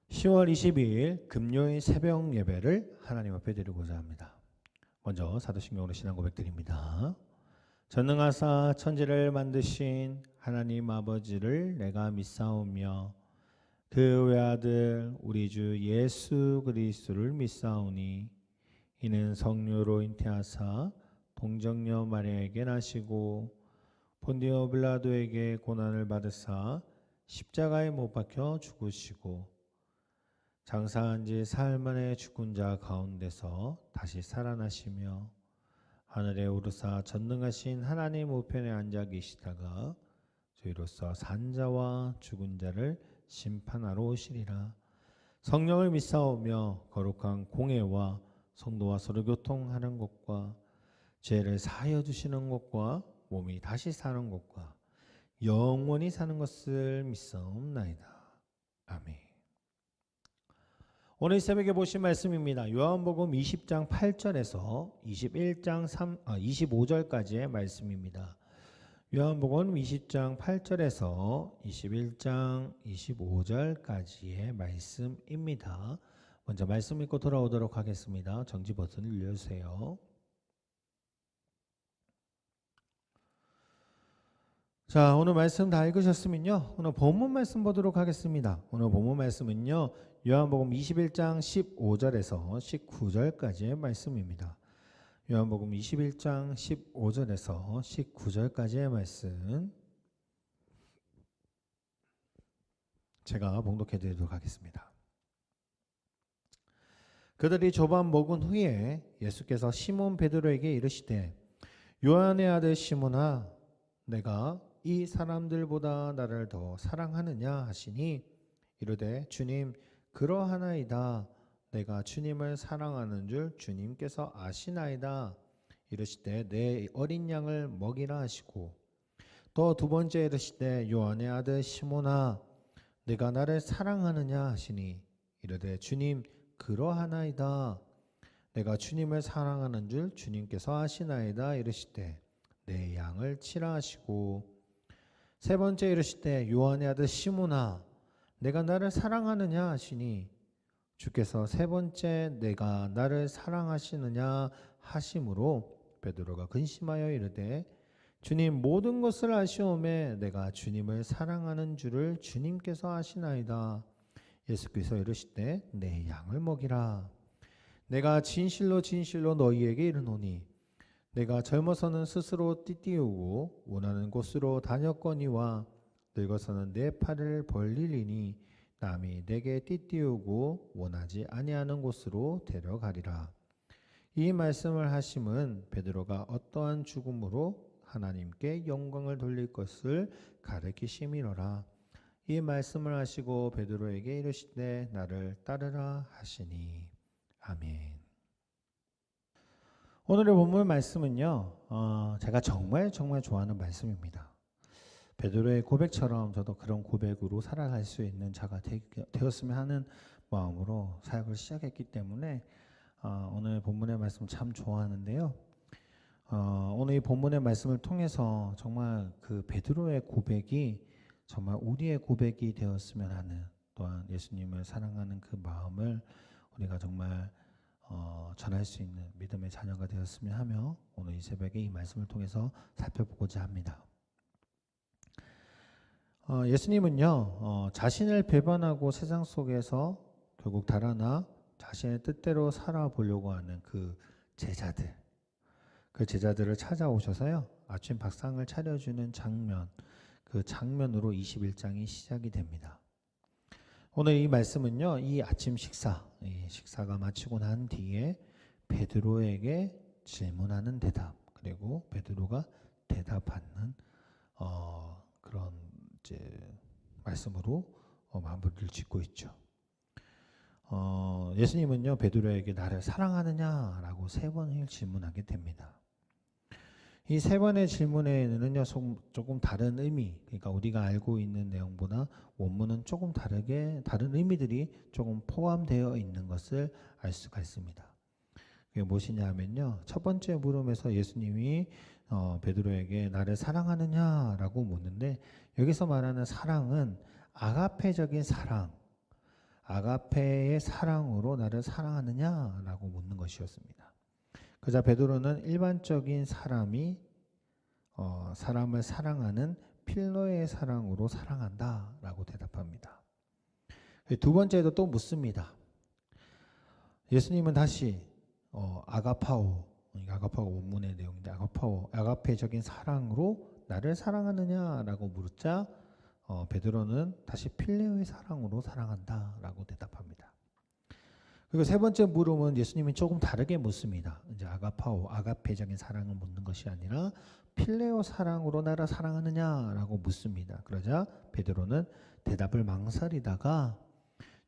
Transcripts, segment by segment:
10월 22일 금요일 새벽 예배를 하나님 앞에 드리고자 합니다. 먼저 사도신경으로 신앙 고백드립니다. 전능하사 천지를 만드신 하나님 아버지를 내가 믿사오며 그 외아들 우리 주 예수 그리스도를 믿사오니 이는 성령으로 잉태하사 동정녀 마리아에게 나시고 본디오 빌라도에게 고난을 받으사 십자가에 못 박혀 죽으시고 장사한 지 사흘 만에 죽은 자 가운데서 다시 살아나시며 하늘에 오르사 전능하신 하나님 우편에 앉아 계시다가 저희로서 산자와 죽은 자를 심판하러 오시리라. 성령을 믿사오며 거룩한 공회와 성도와 서로 교통하는 것과 죄를 사하여 주시는 것과 몸이 다시 사는 것과 영원히 사는 것을 믿사옵나이다. 아멘. 오늘 새벽에 보신 말씀입니다. 요한복음 20장 8절에서 25절까지의 말씀입니다. 요한복음 20장 8절에서 21장 25절까지의 말씀입니다. 먼저 말씀 읽고 돌아오도록 하겠습니다. 정지 버튼을 눌러주세요. 자, 오늘 말씀 다 읽으셨으면요, 오늘 본문 말씀 보도록 하겠습니다. 오늘 본문 말씀은요, 요한복음 21장 15절에서 19절까지의 말씀입니다. 요한복음 21장 15절에서 19절까지의 말씀 제가 봉독해 드리도록 하겠습니다. 그들이 조반 먹은 후에 예수께서 시몬 베드로에게 이르시되 요한의 아들 시몬아 내가 이 사람들보다 나를 더 사랑하느냐 하시니 이르되 주님 그러하나이다. 내가 주님을 사랑하는 줄 주님께서 아시나이다. 이르시되 내 어린 양을 먹이라 하시고 또 두 번째 이르시되 요한의 아들 시몬아 내가 나를 사랑하느냐 하시니 이르되 주님 그러하나이다. 내가 주님을 사랑하는 줄 주님께서 아시나이다. 이르시되 내 양을 치라 하시고 세 번째 이르시되 요한의 아들 시몬아 내가 나를 사랑하느냐 하시니 주께서 세 번째 내가 나를 사랑하시느냐 하심으로 베드로가 근심하여 이르되 주님 모든 것을 아시오매 내가 주님을 사랑하는 줄을 주님께서 아시나이다. 예수께서 이르시되 내 양을 먹이라. 내가 진실로 진실로 너희에게 이르노니 내가 젊어서는 스스로 띠띠우고 원하는 곳으로 다녔거니와 늙어서는 내 팔을 벌리리니 남이 내게 띠띠우고 원하지 아니하는 곳으로 데려가리라. 이 말씀을 하심은 베드로가 어떠한 죽음으로 하나님께 영광을 돌릴 것을 가르치심이로라. 이 말씀을 하시고 베드로에게 이르시되 나를 따르라 하시니. 아멘. 오늘의 본문 말씀은요, 제가 정말 좋아하는 말씀입니다. 베드로의 고백처럼 저도 그런 고백으로 살아갈 수 있는 자가 되었으면 하는 마음으로 사역을 시작했기 때문에 오늘 본문의 말씀 참 좋아하는데요. 오늘 이 본문의 말씀을 통해서 정말 그 베드로의 고백이 정말 우리의 고백이 되었으면 하는, 또한 예수님을 사랑하는 그 마음을 우리가 정말 전할 수 있는 믿음의 자녀가 되었으면 하며 오늘 이 새벽에 이 말씀을 통해서 살펴보고자 합니다. 예수님은요, 자신을 배반하고 세상 속에서 결국 달아나 자신의 뜻대로 살아보려고 하는 그 제자들을 찾아오셔서요, 아침 밥상을 차려주는 장면, 그 장면으로 21장이 시작이 됩니다. 오늘 이 말씀은요, 이 아침 식사가 마치고 난 뒤에 베드로에게 질문하는 대답, 그리고 베드로가 대답하는 그런 말씀으로 마무리를 짓고 있죠. 예수님은요, 베드로에게 나를 사랑하느냐라고 3번을 질문하게 됩니다. 이 3번의 질문에는요, 조금 다른 의미, 그러니까 우리가 알고 있는 내용보다 원문은 조금 다른 의미들이 조금 포함되어 있는 것을 알 수가 있습니다. 그게 무엇이냐면요, 첫 번째 물음에서 예수님이 베드로에게 나를 사랑하느냐라고 묻는데, 여기서 말하는 사랑은 아가페적인 사랑, 아가페의 사랑으로 나를 사랑하느냐라고 묻는 것이었습니다. 그자 베드로는 일반적인 사람이 사람을 사랑하는 필로의 사랑으로 사랑한다라고 대답합니다. 두 번째도 또 묻습니다. 예수님은 다시 아가파오 원문의 내용인데 아가페적인 사랑으로 나를 사랑하느냐라고 물었자 베드로는 다시 필레오의 사랑으로 사랑한다라고 대답합니다. 그리고 세 번째 물음은 예수님이 조금 다르게 묻습니다. 이제 아가페적인 사랑을 묻는 것이 아니라 필레오 사랑으로 나를 사랑하느냐라고 묻습니다. 그러자 베드로는 대답을 망설이다가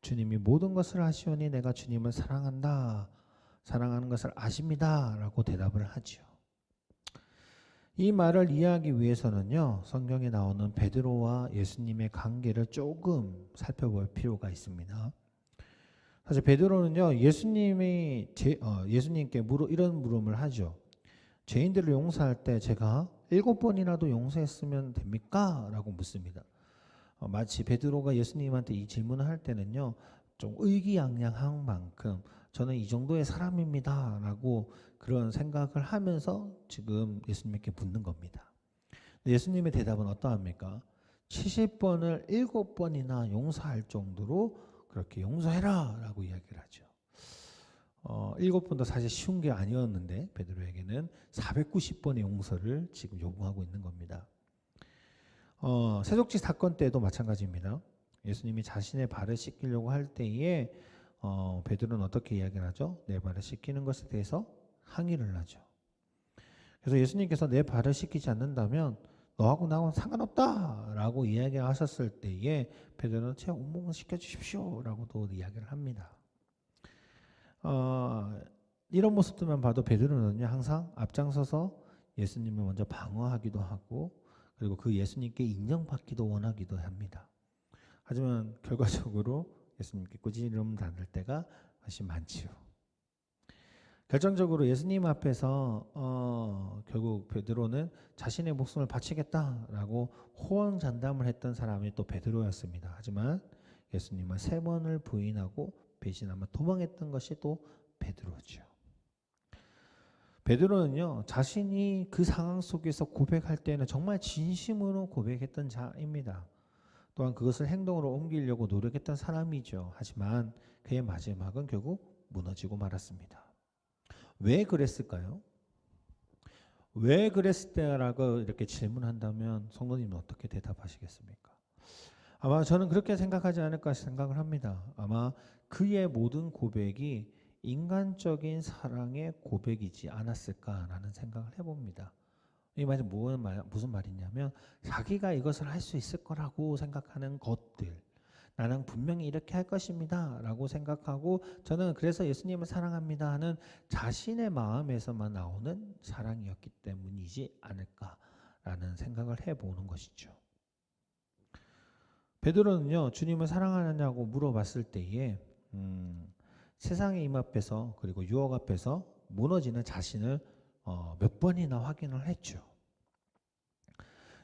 주님이 모든 것을 아시오니 내가 주님을 사랑하는 것을 아십니다라고 대답을 하죠. 이 말을 이해하기 위해서는요, 성경에 나오는 베드로와 예수님의 관계를 조금 살펴볼 필요가 있습니다. 사실 베드로는요, 예수님께 이런 물음을 하죠. 죄인들을 용서할 때 제가 7번이라도 용서했으면 됩니까? 라고 묻습니다. 마치 베드로가 예수님한테 이 질문을 할 때는요, 좀 의기양양한 만큼 저는 이 정도의 사람입니다 라고 그런 생각을 하면서 지금 예수님께 묻는 겁니다. 예수님의 대답은 어떠합니까? 70번을 7번이나 용서할 정도로 그렇게 용서해라 라고 이야기를 하죠. 7번도 사실 쉬운 게 아니었는데 베드로에게는 490번의 용서를 지금 요구하고 있는 겁니다. 세족지 사건 때도 마찬가지입니다. 예수님이 자신의 발을 씻기려고 할 때에 베드로는 어떻게 이야기를 하죠? 내 발을 씻기는 것에 대해서 항의를 하죠. 그래서 예수님께서 내 발을 씻기지 않는다면 너하고 나하고는 상관없다라고 이야기하셨을 때에 베드로는 제 온몸을 씻겨주십시오라고도 이야기를 합니다. 이런 모습들만 봐도 베드로는요 항상 앞장서서 예수님을 먼저 방어하기도 하고 그리고 그 예수님께 인정받기도 원하기도 합니다. 하지만 결과적으로 예수님께 꾸지람 당할 때가 훨씬 많지요. 결정적으로 예수님 앞에서 결국 베드로는 자신의 목숨을 바치겠다라고 호언장담을 했던 사람이 또 베드로였습니다. 하지만 예수님은 3번을 부인하고 배신하며 도망했던 것이 또 베드로죠. 베드로는요 자신이 그 상황 속에서 고백할 때는 정말 진심으로 고백했던 자입니다. 또한 그것을 행동으로 옮기려고 노력했던 사람이죠. 하지만 그의 마지막은 결국 무너지고 말았습니다. 왜 그랬을까요? 왜 그랬을까라고 이렇게 질문한다면 성도님은 어떻게 대답하시겠습니까? 아마 저는 그렇게 생각하지 않을까 생각을 합니다. 아마 그의 모든 고백이 인간적인 사랑의 고백이지 않았을까라는 생각을 해봅니다. 이 말이 무슨 말이냐면 자기가 이것을 할 수 있을 거라고 생각하는 것들 나는 분명히 이렇게 할 것입니다 라고 생각하고 저는 그래서 예수님을 사랑합니다 하는 자신의 마음에서만 나오는 사랑이었기 때문이지 않을까라는 생각을 해보는 것이죠. 베드로는요 주님을 사랑하느냐고 물어봤을 때에 세상의 임 앞에서 그리고 유혹 앞에서 무너지는 자신을 몇 번이나 확인을 했죠.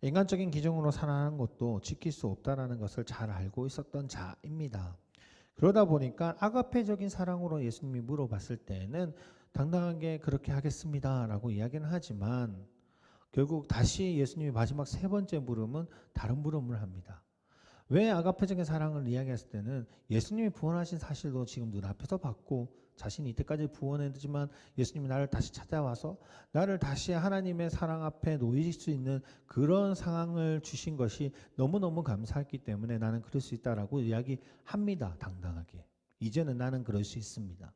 인간적인 기준으로 살아가는 것도 지킬 수 없다는 것을 잘 알고 있었던 자입니다. 그러다 보니까 아가페적인 사랑으로 예수님이 물어봤을 때는 당당하게 그렇게 하겠습니다 라고 이야기는 하지만 결국 다시 예수님이 마지막 3번째 물음은 다른 물음을 합니다. 왜 아가페적인 사랑을 이야기했을 때는 예수님이 구원하신 사실도 지금 눈앞에서 봤고 자신이 이때까지 구원했지만 예수님이 나를 다시 찾아와서 나를 다시 하나님의 사랑 앞에 놓일 수 있는 그런 상황을 주신 것이 너무너무 감사했기 때문에 나는 그럴 수 있다라고 이야기합니다. 당당하게. 이제는 나는 그럴 수 있습니다.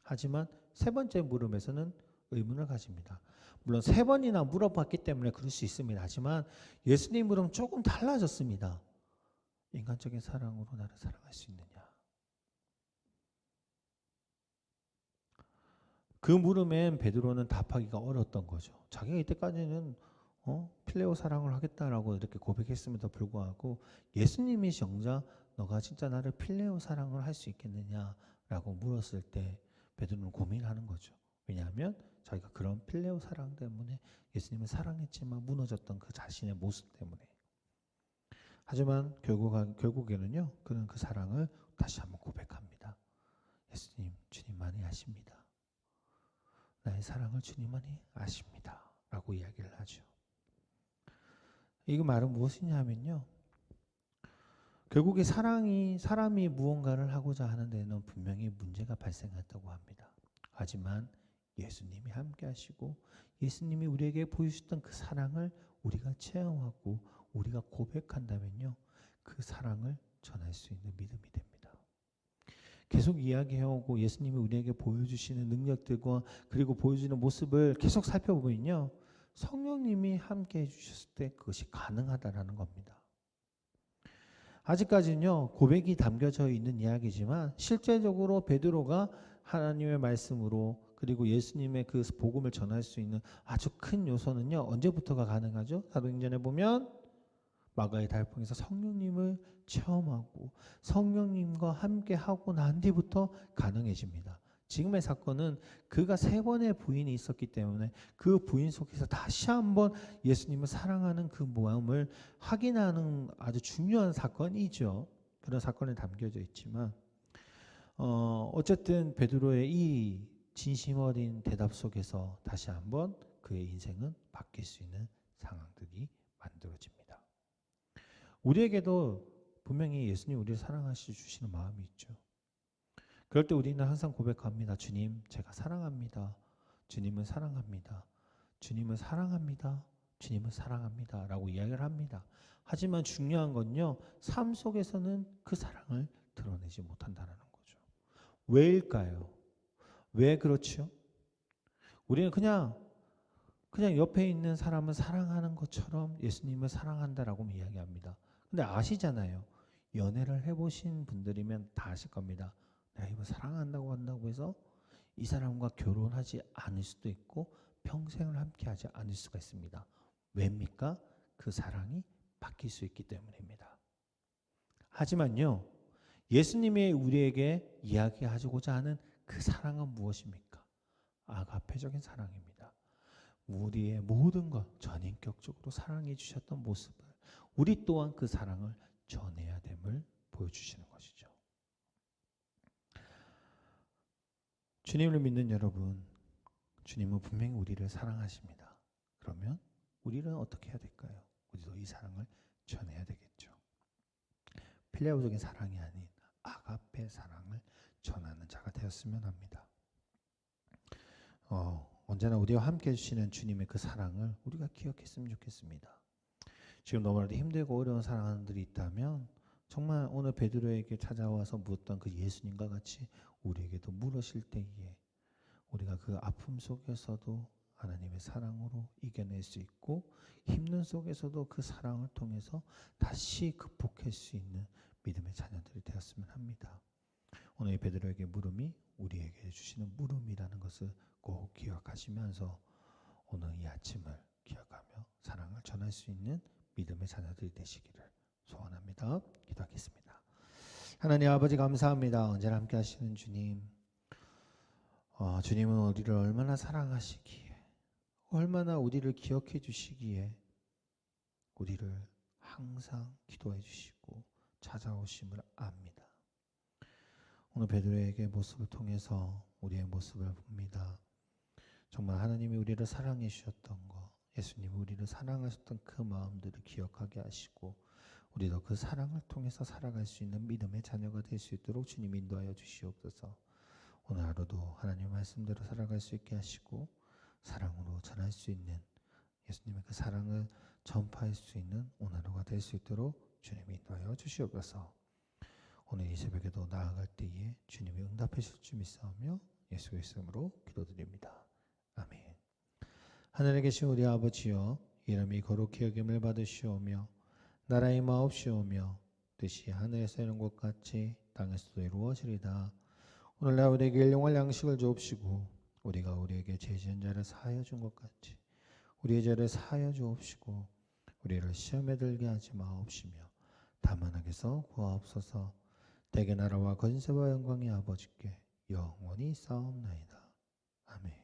하지만 3번째 물음에서는 의문을 가집니다. 물론 3번이나 물어봤기 때문에 그럴 수 있습니다. 하지만 예수님 물음 조금 달라졌습니다. 인간적인 사랑으로 나를 사랑할 수 있느냐? 그 물음엔 베드로는 답하기가 어려웠던 거죠. 자기가 이때까지는 필레오 사랑을 하겠다라고 이렇게 고백했음에도 불구하고 예수님이 정작 너가 진짜 나를 필레오 사랑을 할 수 있겠느냐라고 물었을 때 베드로는 고민하는 거죠. 왜냐하면 자기가 그런 필레오 사랑 때문에 예수님을 사랑했지만 무너졌던 그 자신의 모습 때문에. 하지만 결국에는요, 그는 그 사랑을 다시 한번 고백합니다. 예수님, 주님만이 아십니다. 나의 사랑을 주님만이 아십니다. 라고 이야기를 하죠. 이거 말은 무엇이냐면요, 결국에 사람이 무언가를 하고자 하는 데는 분명히 문제가 발생했다고 합니다. 하지만 예수님이 함께 하시고 예수님이 우리에게 보여주셨던 그 사랑을 우리가 체험하고 우리가 고백한다면요, 그 사랑을 전할 수 있는 믿음이 됩니다. 계속 이야기해오고 예수님이 우리에게 보여주시는 능력들과 그리고 보여주는 모습을 계속 살펴보면요, 성령님이 함께 해주셨을 때 그것이 가능하다라는 겁니다. 아직까지는요, 고백이 담겨져 있는 이야기지만 실제적으로 베드로가 하나님의 말씀으로 그리고 예수님의 그 복음을 전할 수 있는 아주 큰 요소는요, 언제부터가 가능하죠? 사도행전에 보면 마가의 달풍에서 성령님을 체험하고 성령님과 함께 하고 난 뒤부터 가능해집니다. 지금의 사건은 그가 3번의 부인이 있었기 때문에 그 부인 속에서 다시 한번 예수님을 사랑하는 그 마음을 확인하는 아주 중요한 사건이죠. 그런 사건이 담겨져 있지만 어쨌든 베드로의 이 진심 어린 대답 속에서 다시 한번 그의 인생은 바뀔 수 있는 상황들이 만들어집니다. 우리에게도 분명히 예수님 우리를 사랑하시 주시는 마음이 있죠. 그럴 때 우리는 항상 고백합니다. 주님, 제가 사랑합니다. 주님은 사랑합니다. 주님은 사랑합니다. 주님은 사랑합니다. 라고 이야기를 합니다. 하지만 중요한 건요, 삶 속에서는 그 사랑을 드러내지 못한다는 거죠. 왜일까요? 왜 그렇죠? 우리는 그냥 옆에 있는 사람을 사랑하는 것처럼 예수님을 사랑한다라고 이야기합니다. 근데 아시잖아요. 연애를 해보신 분들이면 다 아실 겁니다. 내가 이걸 사랑한다고 한다고 해서 이 사람과 결혼하지 않을 수도 있고 평생을 함께하지 않을 수가 있습니다. 왜입니까? 그 사랑이 바뀔 수 있기 때문입니다. 하지만요, 예수님이 우리에게 이야기하고자 하는 그 사랑은 무엇입니까? 아가페적인 사랑입니다. 우리의 모든 것 전인격적으로 사랑해 주셨던 모습을 우리 또한 그 사랑을 전해야 됨을 보여주시는 것이죠. 주님을 믿는 여러분, 주님은 분명히 우리를 사랑하십니다. 그러면 우리는 어떻게 해야 될까요? 우리도 이 사랑을 전해야 되겠죠. 필레오적인 사랑이 아닌 아가페 사랑을 전하는 자가 되었으면 합니다. 언제나 우리와 함께 해주시는 주님의 그 사랑을 우리가 기억했으면 좋겠습니다. 지금 너무나도 힘들고 어려운 사랑들이 있다면 정말 오늘 베드로에게 찾아와서 묻던 그 예수님과 같이 우리에게도 물으실 때에 우리가 그 아픔 속에서도 하나님의 사랑으로 이겨낼 수 있고 힘든 속에서도 그 사랑을 통해서 다시 극복할 수 있는 믿음의 자녀들이 되었으면 합니다. 오늘 베드로에게 물음이 우리에게 주시는 물음이라는 것을 꼭 기억하시면서 오늘 이 아침을 기억하며 사랑을 전할 수 있는 믿음의 자녀들이 되시기를 소원합니다. 기도하겠습니다. 하나님 아버지 감사합니다. 언제나 함께 하시는 주님, 주님은 우리를 얼마나 사랑하시기에 얼마나 우리를 기억해 주시기에 우리를 항상 기도해 주시고 찾아오심을 압니다. 오늘 베드로에게 모습을 통해서 우리의 모습을 봅니다. 정말 하나님이 우리를 사랑해 주셨던 것, 예수님이 우리를 사랑하셨던 그 마음들을 기억하게 하시고 우리도 그 사랑을 통해서 살아갈 수 있는 믿음의 자녀가 될 수 있도록 주님 인도하여 주시옵소서. 오늘 하루도 하나님의 말씀대로 살아갈 수 있게 하시고 사랑으로 전할 수 있는 예수님의 그 사랑을 전파할 수 있는 오늘 하루가 될 수 있도록 주님 인도하여 주시옵소서. 오늘 이 새벽에도 나아갈 때에 주님이 응답하실 줄 믿사오며 예수의 이름으로 기도드립니다. 아멘. 하늘에 계신 우리 아버지여, 이름이 거룩히 여김을 받으시오며 나라의 마옵시오며 뜻이 하늘에서 이룬 것 같이 땅에서도 이루어지리다. 오늘날 우리에게 일용할 양식을 주옵시고 우리가 우리에게 죄 지은 자를 사하여 준 것 같이 우리의 죄를 사하여 주옵시고 우리를 시험에 들게 하지 마옵시며 다만 악에서 구하옵소서. 대개 나라와 권세와 영광이 아버지께 영원히 쌓옵나이다. 아멘.